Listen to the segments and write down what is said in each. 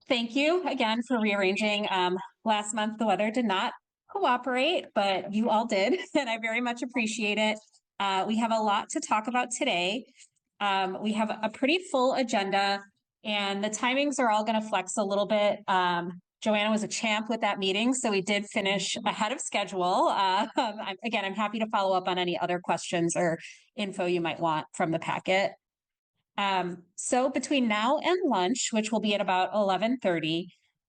Thank you again for rearranging. Last month, the weather did not cooperate, but you all did, and I very much appreciate it. We have a lot to talk about today. We have a pretty full agenda, and the timings are all going to flex a little bit. Joanna was a champ with that meeting, so we did finish ahead of schedule. I'm happy to follow up on any other questions or info you might want from the packet. So between now and lunch, which will be at about 11:30,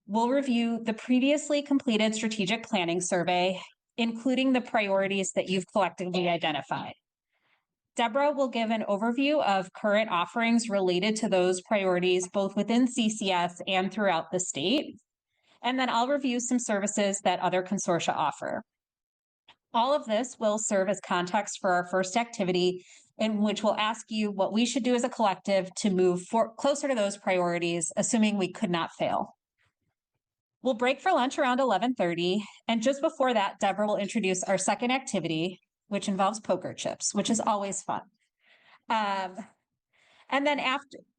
we'll review the previously completed strategic planning survey, including the priorities that you've collectively identified. Deborah will give an overview of current offerings related to those priorities, both within CCS and throughout the state. And then I'll review some services that other consortia offer. All of this will serve as context for our first activity, in which we'll ask you what we should do as a collective to move closer to those priorities, assuming we could not fail. We'll break for lunch around 11:30, and just before that, Deborah will introduce our second activity, which involves poker chips, which is always fun. And then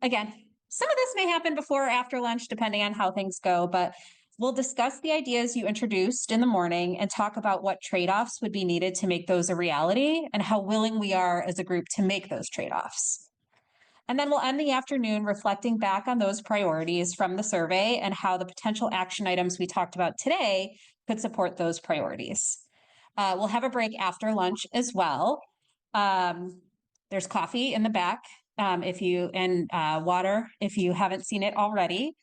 again, some of this may happen before or after lunch, depending on how things go, but we'll discuss the ideas you introduced in the morning and talk about what trade-offs would be needed to make those a reality and how willing we are as a group to make those trade-offs. And then we'll end the afternoon reflecting back on those priorities from the survey and how the potential action items we talked about today could support those priorities. We'll have a break after lunch as well. There's coffee in the back and water if you haven't seen it already.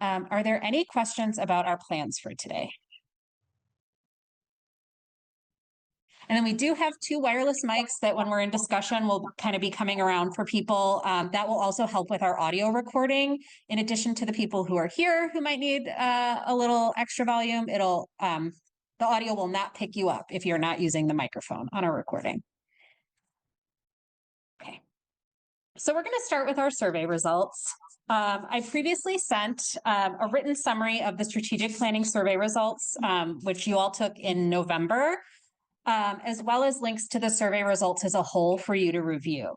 Are there any questions about our plans for today? And then we do have two wireless mics that when we're in discussion will kind of be coming around for people. That will also help with our audio recording. In addition to the people who are here who might need a little extra volume, the audio will not pick you up if you're not using the microphone on our recording. Okay. So we're going to start with our survey results. I previously sent a written summary of the strategic planning survey results, which you all took in November, as well as links to the survey results as a whole for you to review.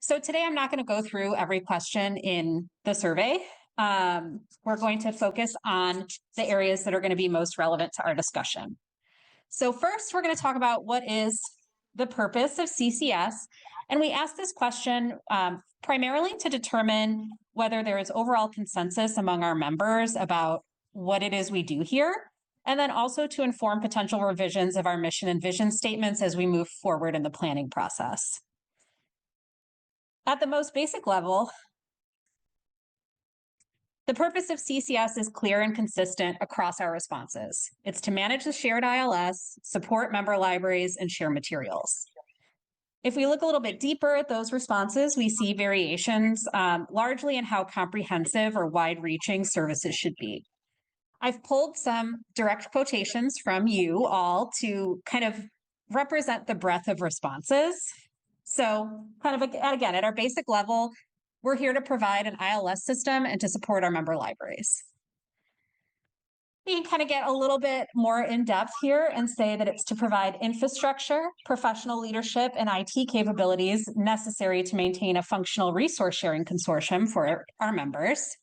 So today I'm not going to go through every question in the survey. We're going to focus on the areas that are going to be most relevant to our discussion. So first, we're going to talk about what is the purpose of CCS. And we asked this question primarily to determine whether there is overall consensus among our members about what it is we do here, and then also to inform potential revisions of our mission and vision statements as we move forward in the planning process. At the most basic level, the purpose of CCS is clear and consistent across our responses. It's to manage the shared ILS, support member libraries, and share materials. If we look a little bit deeper at those responses, we see variations largely in how comprehensive or wide-reaching services should be. I've pulled some direct quotations from you all to kind of represent the breadth of responses. So kind of again, at our basic level, we're here to provide an ILS system and to support our member libraries. We can kind of get a little bit more in depth here and say that it's to provide infrastructure, professional leadership, and IT capabilities necessary to maintain a functional resource sharing consortium for our members.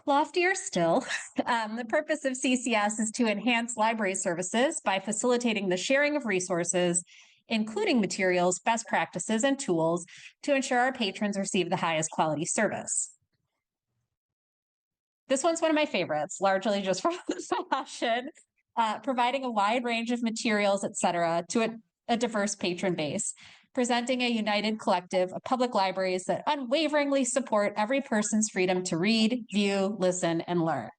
Loftier still, the purpose of CCS is to enhance library services by facilitating the sharing of resources, including materials, best practices, and tools to ensure our patrons receive the highest quality service. This one's one of my favorites, largely just for the passion, providing a wide range of materials, et cetera, to a diverse patron base, presenting a united collective of public libraries that unwaveringly support every person's freedom to read, view, listen, and learn.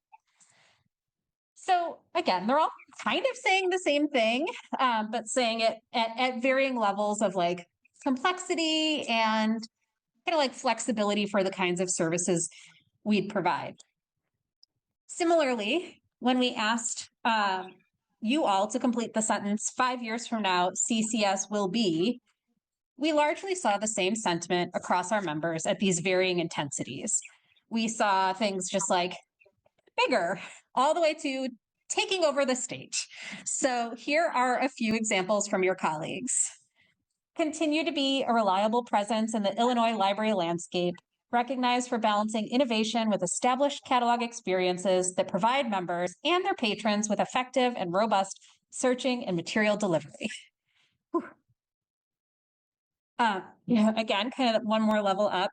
So again, they're all kind of saying the same thing, but saying it at varying levels of like complexity and kind of like flexibility for the kinds of services we'd provide. Similarly, when we asked you all to complete the sentence, 5 years from now, CCS will be, we largely saw the same sentiment across our members at these varying intensities. We saw things just like bigger, all the way to taking over the stage. So here are a few examples from your colleagues. Continue to be a reliable presence in the Illinois library landscape, recognized for balancing innovation with established catalog experiences that provide members and their patrons with effective and robust searching and material delivery. Again, kind of one more level up.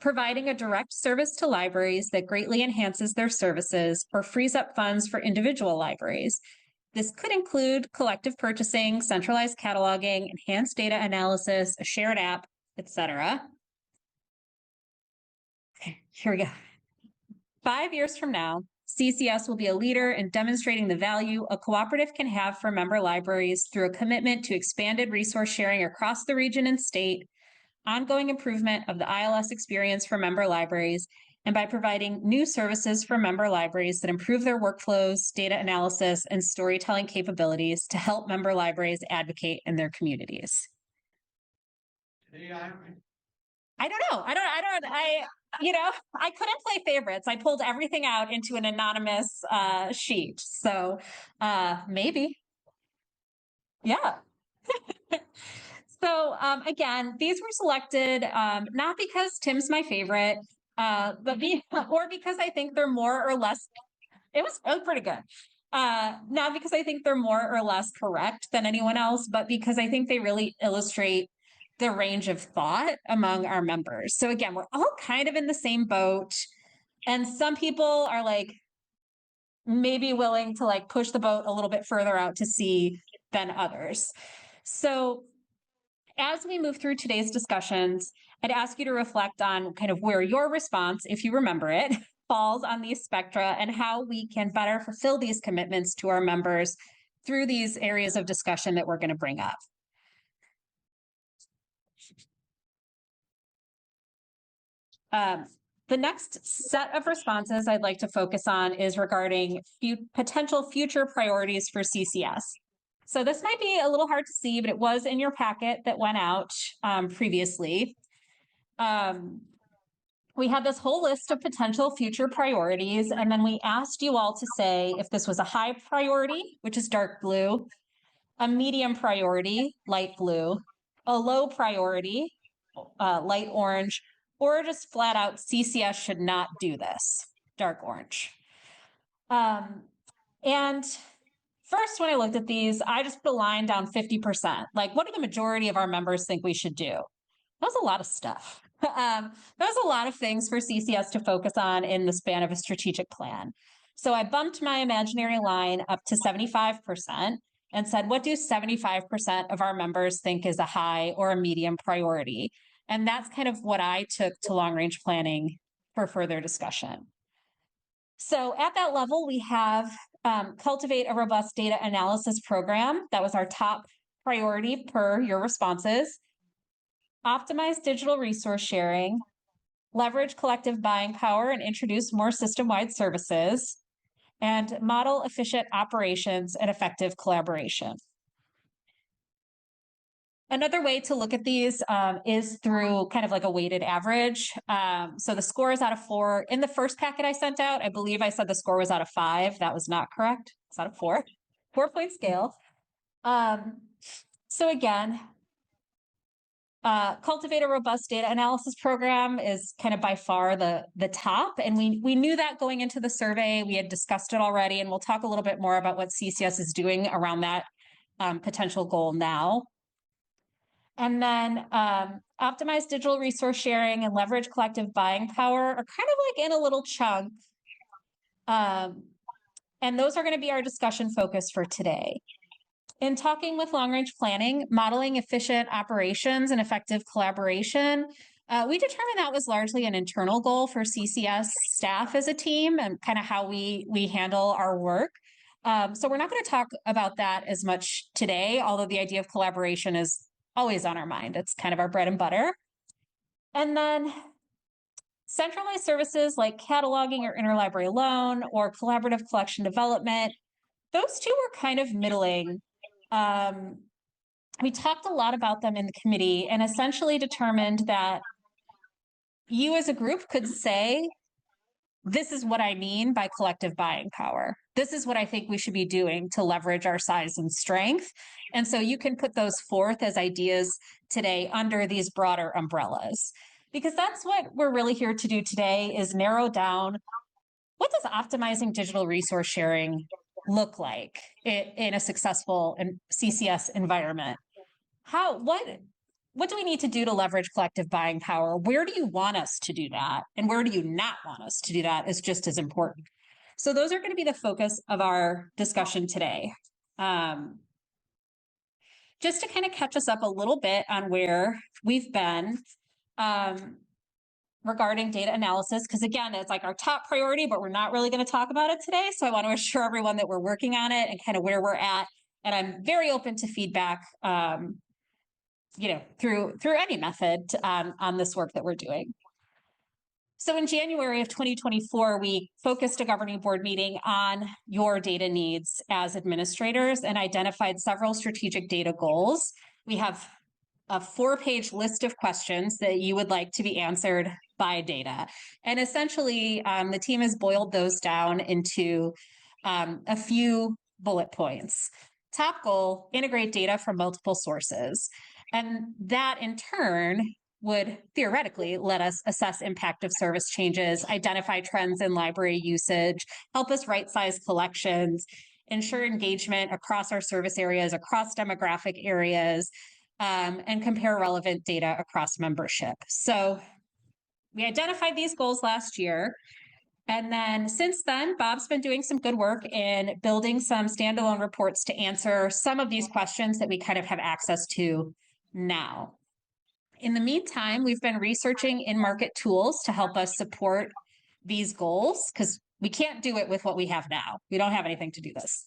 Providing a direct service to libraries that greatly enhances their services or frees up funds for individual libraries. This could include collective purchasing, centralized cataloging, enhanced data analysis, a shared app, etc. Okay, here we go. 5 years from now, CCS will be a leader in demonstrating the value a cooperative can have for member libraries through a commitment to expanded resource sharing across the region and state, ongoing improvement of the ILS experience for member libraries, and by providing new services for member libraries that improve their workflows, data analysis, and storytelling capabilities to help member libraries advocate in their communities. I don't know. I couldn't play favorites. I pulled everything out into an anonymous sheet. So maybe. Yeah. So again, these were selected not because Tim's my favorite, but because I think they're more or less, it was pretty good. Not because I think they're more or less correct than anyone else, but because I think they really illustrate the range of thought among our members. So again, we're all kind of in the same boat. And some people are like maybe willing to like push the boat a little bit further out to sea than others. So as we move through today's discussions, I'd ask you to reflect on kind of where your response, if you remember it, falls on these spectra and how we can better fulfill these commitments to our members through these areas of discussion that we're going to bring up. The next set of responses I'd like to focus on is regarding potential future priorities for CCS. So this might be a little hard to see, but it was in your packet that went out previously. We had this whole list of potential future priorities, and then we asked you all to say if this was a high priority, which is dark blue, a medium priority, light blue, a low priority, light orange, or just flat out CCS should not do this, dark orange. And first, when I looked at these, I just put a line down 50%. Like, what do the majority of our members think we should do? That was a lot of stuff. There was a lot of things for CCS to focus on in the span of a strategic plan. So I bumped my imaginary line up to 75% and said, what do 75% of our members think is a high or a medium priority? And that's kind of what I took to long-range planning for further discussion. So at that level, we have cultivate a robust data analysis program. That was our top priority per your responses. Optimize digital resource sharing, leverage collective buying power and introduce more system-wide services, and model efficient operations and effective collaboration. Another way to look at these is through kind of like a weighted average. So the score is out of 4. In the first packet I sent out, I believe I said the score was out of 5. That was not correct. It's out of 4. 4-point scale. So again, cultivate a robust data analysis program is kind of by far the top. And we knew that going into the survey. We had discussed it already, and we'll talk a little bit more about what CCS is doing around that potential goal now. And then optimize digital resource sharing and leverage collective buying power are kind of like in a little chunk. And those are going to be our discussion focus for today. In talking with long-range planning, modeling efficient operations and effective collaboration, we determined that was largely an internal goal for CCS staff as a team and kind of how we handle our work. So we're not going to talk about that as much today, although the idea of collaboration is always on our mind. It's kind of our bread and butter. And then centralized services like cataloging or interlibrary loan or collaborative collection development, those two were kind of middling. We talked a lot about them in the committee and essentially determined that you as a group could say, this is what I mean by collective buying power. This is what I think we should be doing to leverage our size and strength. And so you can put those forth as ideas today under these broader umbrellas. because that's what we're really here to do today, is narrow down what does optimizing digital resource sharing look like in a successful CCS environment? What do we need to do to leverage collective buying power? Where do you want us to do that? And where do you not want us to do that is just as important. So those are going to be the focus of our discussion today. Just to kind of catch us up a little bit on where we've been regarding data analysis, because again, it's like our top priority, but we're not really going to talk about it today. So I want to assure everyone that we're working on it and kind of where we're at. And I'm very open to feedback, through any method on this work that we're doing. So in January of 2024, we focused a governing board meeting on your data needs as administrators and identified several strategic data goals. We have a 4-page list of questions that you would like to be answered by data. And essentially, the team has boiled those down into a few bullet points. Top goal, integrate data from multiple sources. And that in turn would theoretically let us assess impact of service changes, identify trends in library usage, help us right-size collections, ensure engagement across our service areas, across demographic areas, and compare relevant data across membership. So we identified these goals last year. And then since then, Bob's been doing some good work in building some standalone reports to answer some of these questions that we kind of have access to now. In the meantime, we've been researching in-market tools to help us support these goals, because we can't do it with what we have now. We don't have anything to do this.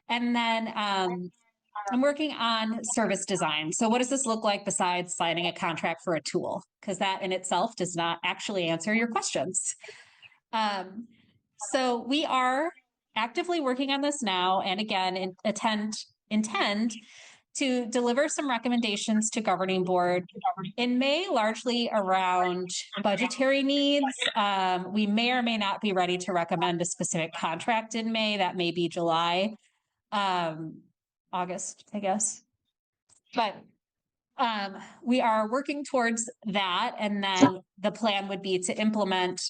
And then I'm working on service design. So what does this look like besides signing a contract for a tool? Because that in itself does not actually answer your questions. So we are actively working on this now, and again, intend to deliver some recommendations to governing board in May, largely around budgetary needs. We may or may not be ready to recommend a specific contract in May. That may be July, August, I guess. But we are working towards that. And then the plan would be to implement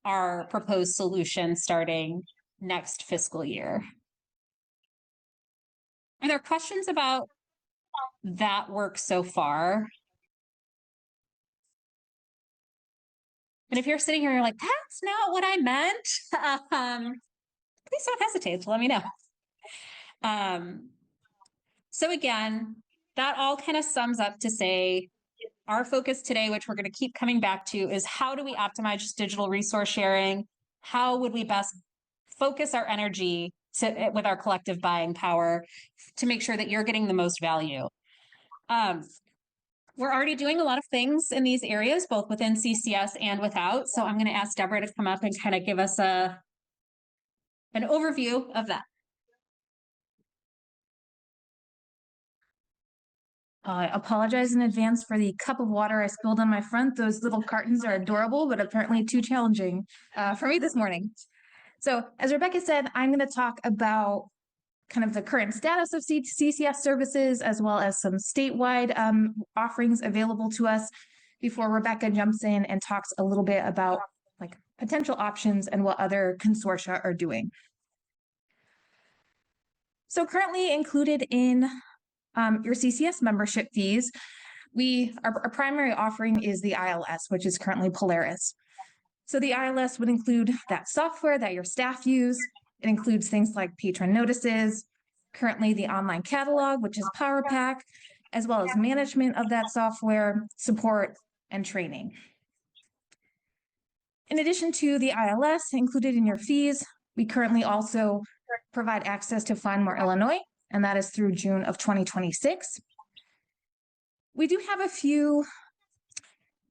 our proposed solution starting next fiscal year. Are there questions about that work so far? And if you're sitting here and you're like, that's not what I meant, please don't hesitate to let me know. So again, that all kind of sums up to say our focus today, which we're going to keep coming back to, is how do we optimize digital resource sharing? How would we best focus our energy with our collective buying power to make sure that you're getting the most value? We're already doing a lot of things in these areas, both within CCS and without. So I'm going to ask Deborah to come up and kind of give us an overview of that. I apologize in advance for the cup of water I spilled on my front. Those little cartons are adorable, but apparently too challenging for me this morning. So as Rebecca said, I'm going to talk about kind of the current status of CCS services, as well as some statewide offerings available to us, before Rebecca jumps in and talks a little bit about like potential options and what other consortia are doing. So currently included in your CCS membership fees, our primary offering is the ILS, which is currently Polaris. So the ILS would include that software that your staff use. It includes things like patron notices, currently the online catalog, which is PowerPack, as well as management of that software, support, and training. In addition to the ILS included in your fees, we currently also provide access to Find More Illinois, and that is through June of 2026. We do have a few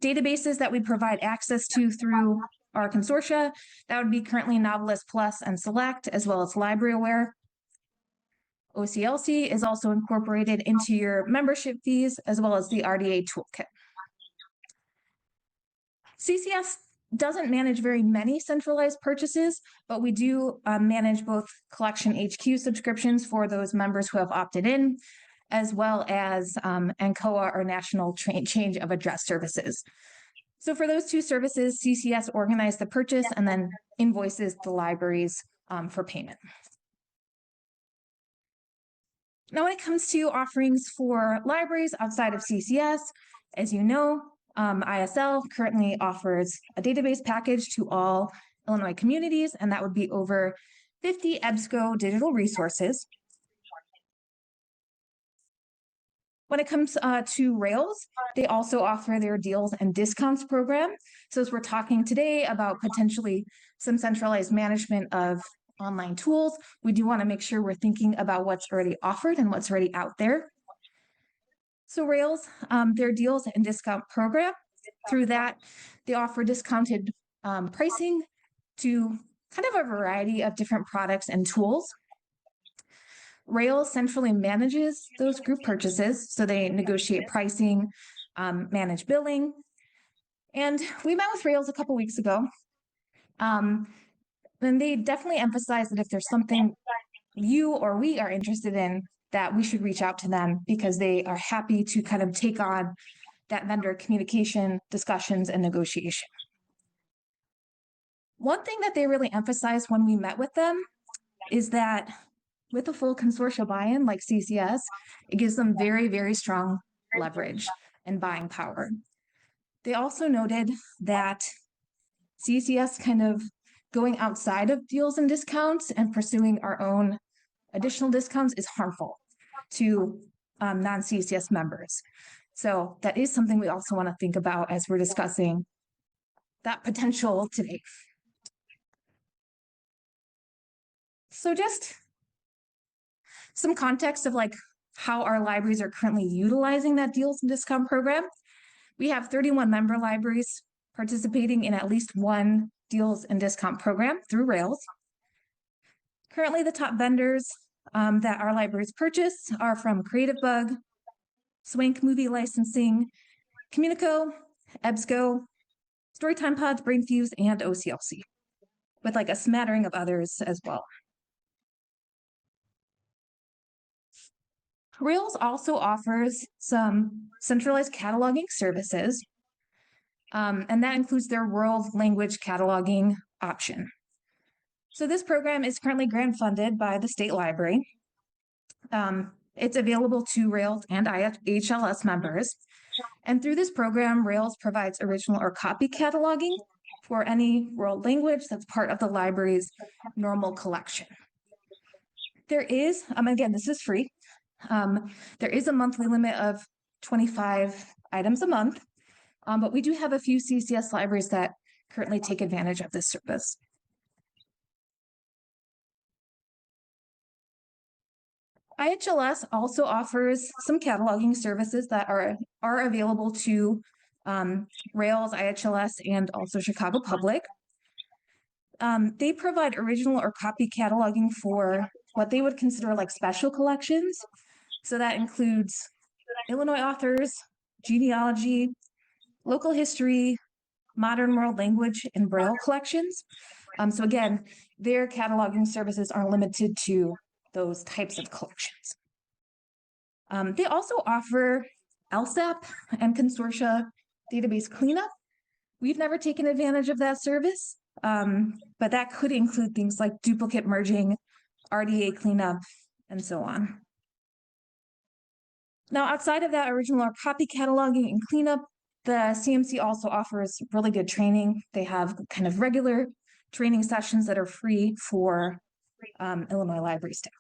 databases that we provide access to through our consortia. That would be currently Novelist Plus and Select, as well as LibraryAware. OCLC is also incorporated into your membership fees, as well as the RDA toolkit. CCS doesn't manage very many centralized purchases, but we do manage both Collection HQ subscriptions for those members who have opted in, as well as NCOA or National Change of Address Services. So for those two services, CCS organized the purchase and then invoices the libraries for payment. Now, when it comes to offerings for libraries outside of CCS, as you know, ISL currently offers a database package to all Illinois communities, and that would be over 50 EBSCO digital resources. When it comes to Rails, they also offer their deals and discounts program. So as we're talking today about potentially some centralized management of online tools, we do want to make sure we're thinking about what's already offered and what's already out there. So Rails, their deals and discount program, through that, they offer discounted pricing to kind of a variety of different products and tools. Rails centrally manages those group purchases, so they negotiate pricing, manage billing. And we met with Rails a couple weeks ago. And they definitely emphasize that if there's something you or we are interested in, that we should reach out to them because they are happy to kind of take on that vendor communication, discussions, and negotiation. One thing that they really emphasized when we met with them is that with a full consortia buy-in like CCS, it gives them very, very strong leverage and buying power. They also noted that CCS kind of going outside of deals and discounts and pursuing our own additional discounts is harmful to non-CCS members. So that is something we also want to think about as we're discussing that potential today. So just some context of like how our libraries are currently utilizing that deals and discount program. We have 31 member libraries participating in at least one deals and discount program through Rails. Currently, the top vendors that our libraries purchase are from CreativeBug, Swank Movie Licensing, Communico, EBSCO, Storytime Pods, Brainfuse, and OCLC, with like a smattering of others as well. Rails also offers some centralized cataloging services, and that includes their world language cataloging option. So this program is currently grant funded by the state library. It's available to Rails and IHLS members. And through this program, Rails provides original or copy cataloging for any world language that's part of the library's normal collection. There is, again, this is free. There is a monthly limit of 25 items a month, but we do have a few CCS libraries that currently take advantage of this service. IHLS also offers some cataloging services that are available to Rails, IHLS, and also Chicago Public. They provide original or copy cataloging for what they would consider like special collections. So that includes Illinois authors, genealogy, local history, modern world language, and Braille collections. So again, their cataloging services are limited to those types of collections. They also offer LSAP and consortia database cleanup. We've never taken advantage of that service, but that could include things like duplicate merging, RDA cleanup, and so on. Now, outside of that original or copy cataloging and cleanup, the CMC also offers really good training. They have kind of regular training sessions that are free for Illinois library staff.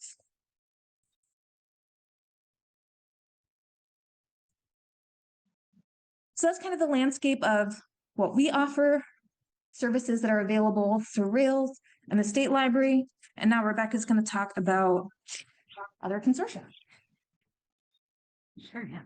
So that's kind of the landscape of what we offer, services that are available through Rails and the state library. And now Rebecca's going to talk about other consortia. Sure, yeah.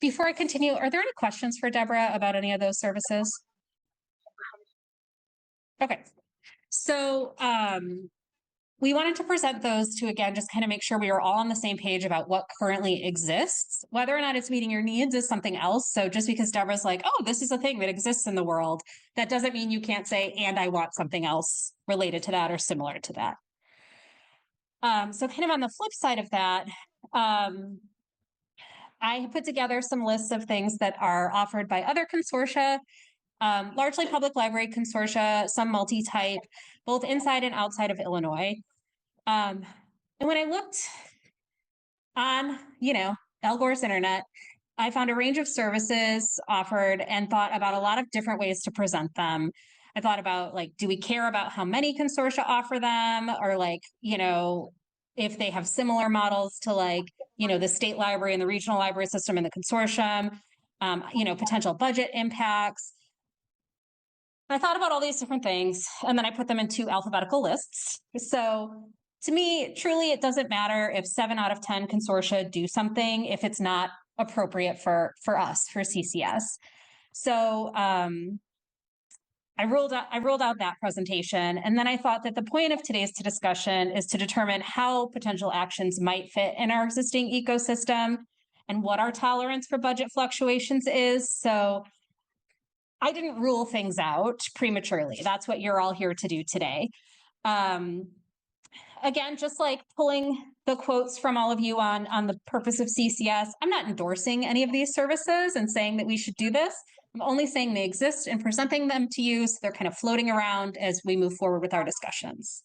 Before I continue, are there any questions for Deborah about any of those services? Okay, so we wanted to present those to, again, just kind of make sure we are all on the same page about what currently exists. Whether or not it's meeting your needs is something else. So just because Deborah's like, oh, this is a thing that exists in the world, that doesn't mean you can't say, and I want something else related to that or similar to that. So kind of on the flip side of that, I have put together some lists of things that are offered by other consortia, largely public library consortia, some multi-type, both inside and outside of Illinois. And when I looked on, Al Gore's internet, I found a range of services offered and thought about a lot of different ways to present them. I thought about like, do we care about how many consortia offer them, or like, if they have similar models to like, the state library and the regional library system and the consortium, potential budget impacts. I thought about all these different things, and then I put them in two alphabetical lists. So to me, truly, it doesn't matter if 7 out of 10 consortia do something if it's not appropriate for us, for CCS. So I rolled out that presentation, and then I thought that the point of today's discussion is to determine how potential actions might fit in our existing ecosystem and what our tolerance for budget fluctuations is. So I didn't rule things out prematurely. That's what you're all here to do today. Again, just like pulling the quotes from all of you on the purpose of CCS, I'm not endorsing any of these services and saying that we should do this. I'm only saying they exist and presenting them to you so they're kind of floating around as we move forward with our discussions.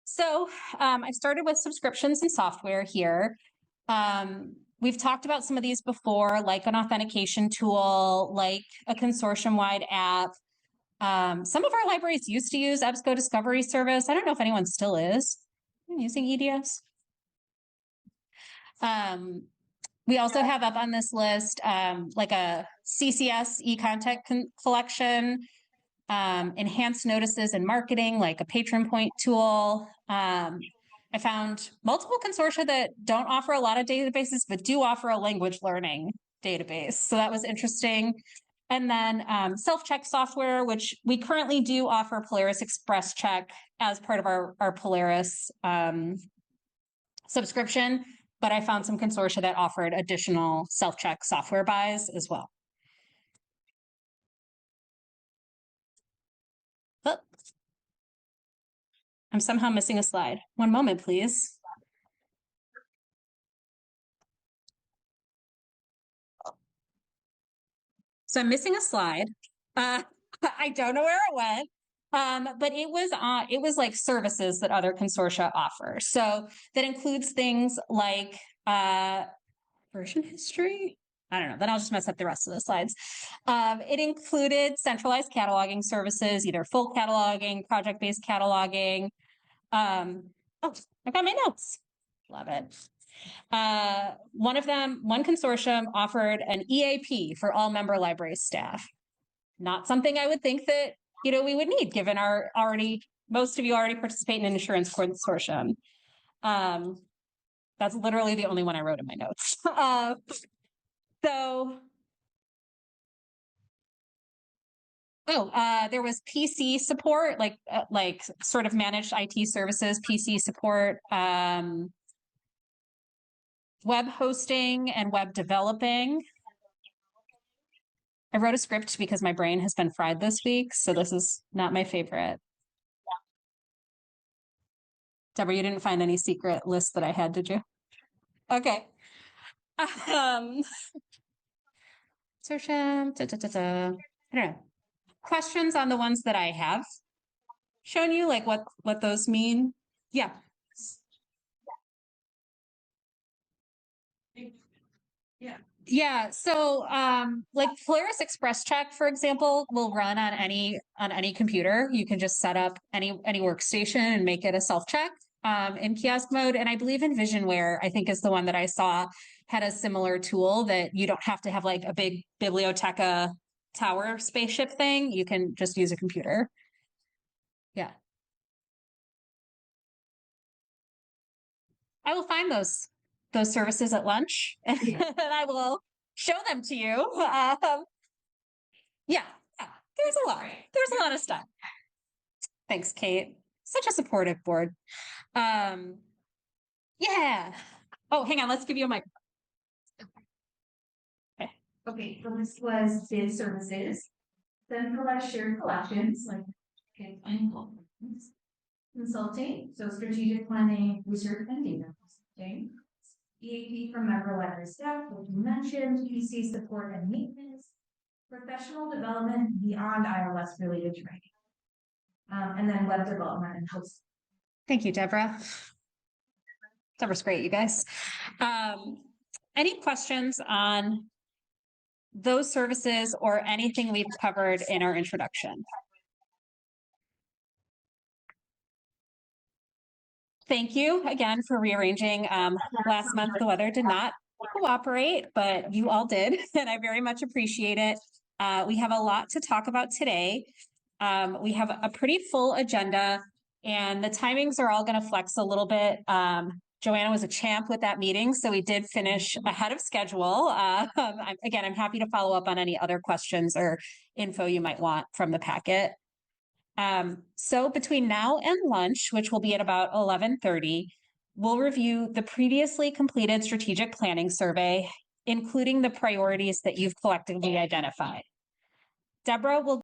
So I started with subscriptions and software here. We've talked about some of these before, like an authentication tool, like a consortium-wide app. Some of our libraries used to use EBSCO Discovery Service. I don't know if anyone still is using EDS. We also have up on this list like a CCS e-content collection, enhanced notices and marketing, like a patron point tool. I found multiple consortia that don't offer a lot of databases, but do offer a language learning database. So that was interesting. And then self-check software, which we currently do offer Polaris Express Check as part of our Polaris subscription, but I found some consortia that offered additional self-check software buys as well. Oh, I'm somehow missing a slide. One moment, please. So I'm missing a slide. I don't know where it went. But it was like services that other consortia offer. So that includes things like version history. I don't know, then I'll just mess up the rest of the slides. It included centralized cataloging services, either full cataloging, project-based cataloging. Oh, I got my notes. Love it. One consortium offered an EAP for all member library staff. Not something I would think that, we would need given most of you already participate in an insurance consortium. That's literally the only one I wrote in my notes. There was PC support, like sort of managed IT services, PC support, web hosting and web developing. I wrote a script because my brain has been fried this week, so this is not my favorite. Deborah, you didn't find any secret list that I had, did you? Okay. I don't know. Questions on the ones that I have shown you, like what those mean? Yeah. Yeah. So like Polaris Express Check, for example, will run on any computer. You can just set up any workstation and make it a self-check in kiosk mode. And I believe Envisionware, I think, is the one that I saw, had a similar tool that you don't have to have like a big biblioteca tower spaceship thing. You can just use a computer. Yeah. I will find those services at lunch and I will show them to you. Yeah, there's a lot. There's a lot of stuff. Thanks, Kate. Such a supportive board. Yeah. Oh, hang on. Let's give you a mic. Okay, so this was bid services. Then provide shared collections, like, okay, Consulting, so strategic planning, research and data consulting. EAP for member-led staff, which you mentioned, PC support and maintenance, professional development beyond ILS-related training, and then web development and hosting. Thank you, Deborah. Deborah's great, you guys. Any questions on those services or anything we've covered in our introduction? Thank you again for rearranging. Last month, the weather did not cooperate, but you all did, and I very much appreciate it. We have a lot to talk about today. We have a pretty full agenda, and the timings are all going to flex a little bit. Joanna was a champ with that meeting, so we did finish ahead of schedule. I'm happy to follow up on any other questions or info you might want from the packet. So between now and lunch, which will be at about 11:30, we'll review the previously completed strategic planning survey, including the priorities that you've collectively identified. Deborah will